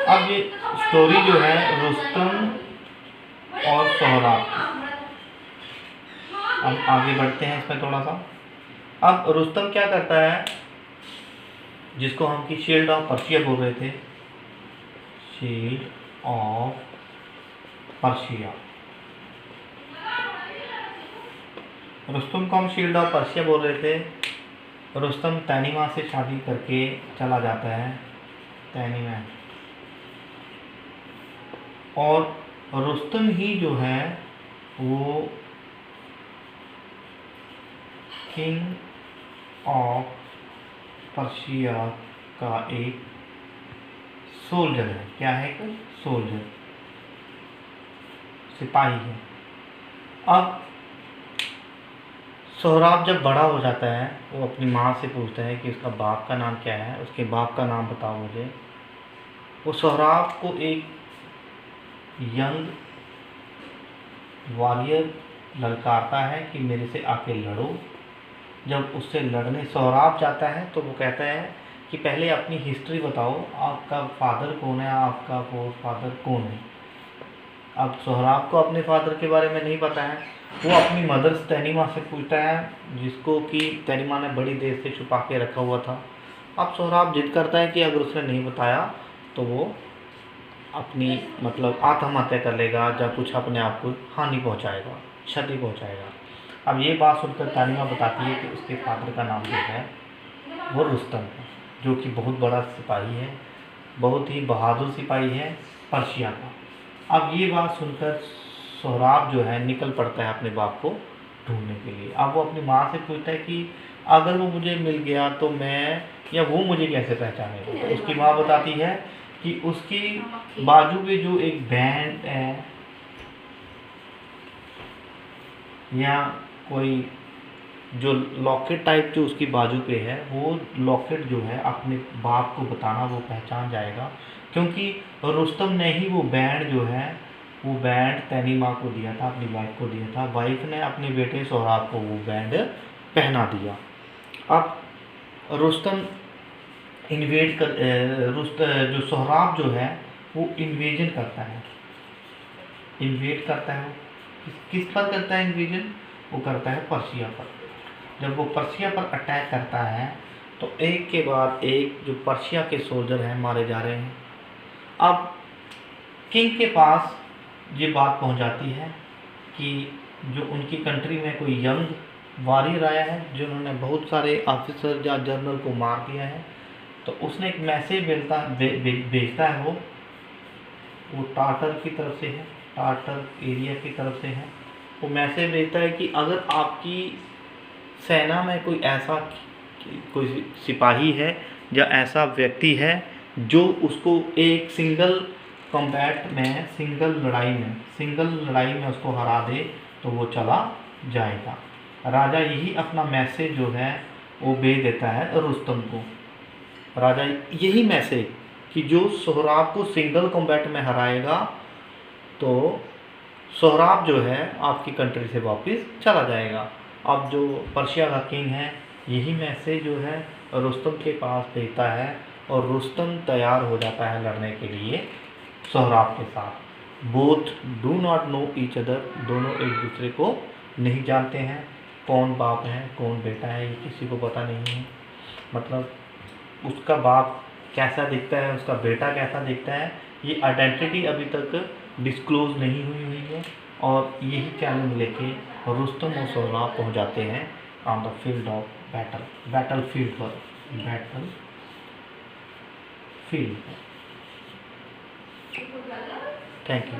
अब ये स्टोरी जो है रुस्तम और सोहराब की। अब आगे बढ़ते हैं इसमें थोड़ा सा। अब रुस्तम क्या करता है, जिसको हम की शील्ड ऑफ पर्शिया बोल रहे थे, शील्ड ऑफ पर्शिया, रुस्तम को हम शील्ड ऑफ पर्शिया बोल रहे थे। रुस्तम तैनीमा से शादी करके चला जाता है, तैनीमा, और रुस्तम ही जो है वो किंग ऑफ पर्शिया का एक सोल्जर है। क्या है? एक सोल्जर, सिपाही है। अब सोहराब जब बड़ा हो जाता है, वो अपनी माँ से पूछता है कि उसका बाप का नाम क्या है, उसके बाप का नाम बताओ मुझे। वो सोहराब को एक यंग वॉरियर ललकारता है कि मेरे से आके लड़ो। जब उससे लड़ने सोहराब जाता है तो वो कहता है कि पहले अपनी हिस्ट्री बताओ, आपका फादर कौन है, आपका फोर फादर कौन है। अब सोहराब को अपने फादर के बारे में नहीं पता है। वो अपनी मदर तैनीमा से पूछता है, जिसको कि तैनीमा ने बड़ी देर से छुपा के रखा हुआ था। अब सोहराब जिद करता है कि अगर उसने नहीं बताया तो वो अपनी मतलब आत्महत्या कर लेगा या कुछ अपने आप को हानि पहुंचाएगा, क्षति पहुंचाएगा। अब ये बात सुनकर तैनीमा बताती है कि उसके फादर का नाम जो है वो रुस्तम है, जो कि बहुत बड़ा सिपाही है, बहुत ही बहादुर सिपाही है पर्शिया का। अब ये बात सुनकर सोहराब जो है निकल पड़ता है अपने बाप को ढूंढने के लिए। अब वो अपनी माँ से पूछता है कि अगर वो मुझे मिल गया तो मैं, या वो मुझे कैसे पहचानेगा। तो उसकी माँ बताती है कि उसकी बाजू पे जो एक बैंड है या कोई जो लॉकेट टाइप जो उसकी बाजू पे है, वो लॉकेट जो है अपने बाप को बताना वो पहचान जाएगा, क्योंकि रुस्तम ने ही वो बैंड जो है वो बैंड तैनीमा को दिया था, अपनी वाइफ को दिया था। वाइफ ने अपने बेटे सोहराब को वो बैंड पहना दिया। अब रुस्तम इन्वेड कर जो सोहराब जो है वो इन्वेजन करता है, इन्वेड करता है। वो किस पर करता है इन्वेजन? वो करता है पर्शिया पर। जब वो पर्शिया पर अटैक करता है तो एक के बाद एक जो पर्शिया के सोल्जर हैं मारे जा रहे हैं। अब किंग के पास ये बात पहुंच जाती है कि जो उनकी कंट्री में कोई यंग वॉरियर आया है जिन्होंने बहुत सारे ऑफिसर या जनरल को मार दिया है। तो उसने एक मैसेज भेजता है, वो टाटर की तरफ से है, टाटर एरिया की तरफ से है। वो मैसेज भेजता है कि अगर आपकी सेना में कोई सिपाही है या ऐसा व्यक्ति है जो उसको एक सिंगल कॉम्बैट में, सिंगल लड़ाई में उसको हरा दे तो वो चला जाएगा। राजा यही अपना मैसेज जो है वो भेज देता है रुस्तम को। राजा यही मैसेज कि जो सोहराब को सिंगल कॉम्बैट में हराएगा तो सोहराब जो है आपकी कंट्री से वापस चला जाएगा। अब जो पर्शिया का किंग है यही मैसेज जो है रुस्तम के पास देता है और रुस्तम तैयार हो जाता है लड़ने के लिए सोहराब के साथ। Both do not know each other, दोनों एक दूसरे को नहीं जानते हैं, कौन बाप है कौन बेटा है ये किसी को पता नहीं है। मतलब उसका बाप कैसा दिखता है, उसका बेटा कैसा दिखता है, ये आइडेंटिटी अभी तक डिस्क्लोज नहीं हुई है। और यही चैलेंज लेके रुस्तम और सोहराब पहुँच जाते हैं on the field of battle field पर, बैटल फील्ड। Thank you.